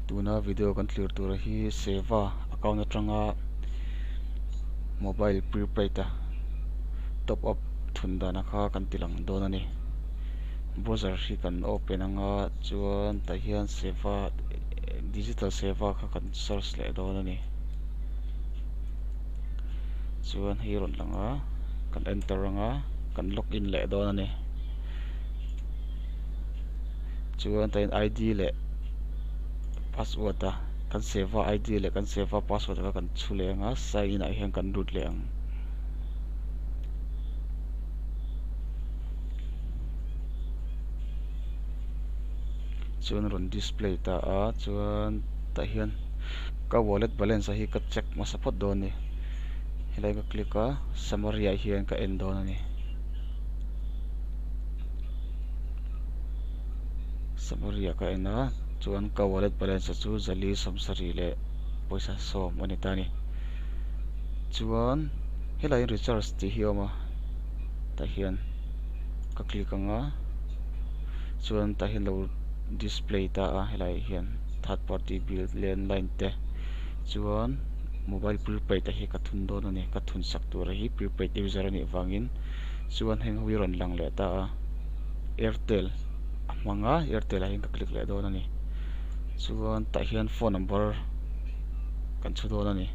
tuna video kan clear tur hi seva account atanga mobile prepaid ta top up thunda na kha kan tilang don ani browser hi kan open anga chuan ta hian seva digital seva kha kan search le don ani chuan hi ron langa kan enter anga kan login le don ani chuan ta id le password ta kan seva id le kan seva password ka kan chule anga sign in a hian kan root le ang chuan ron display ta a chuan ta hian ka wallet balance hi ka check ma support don ni helai ka click a summary a hian ka end don ani summary ka ena chuan ka wallet balance chu zali samsari le poisa som ani tani chuan helai recharge ti hioma ta hian ka click anga chuan ta hian lo display ta a helai hian third party bill landline te chuan mobile prepaid ta hi ka thun don ani ka thun sak tur hi prepaid user ani wangin chuan heng hui ron lang le ta a airtel amanga airtel a hin ka click le don ani chuan ta hian phone number kan chu don ani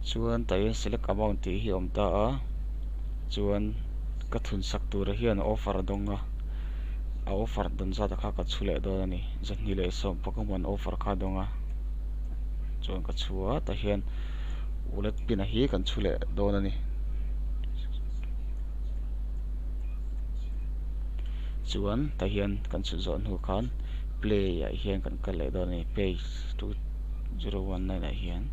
chuan ta hian select amount ti hi om ta a chuan ka thun sak tur hian offer donga a offer don za ta kha ka chule don ani zahni le som pakaman offer kha donga chuan ka chua ta hian wallet pin a hi kan chule don ani chuan ta hian kan chu zon hu khan play a hian kan kal le don ani page 2019 a hian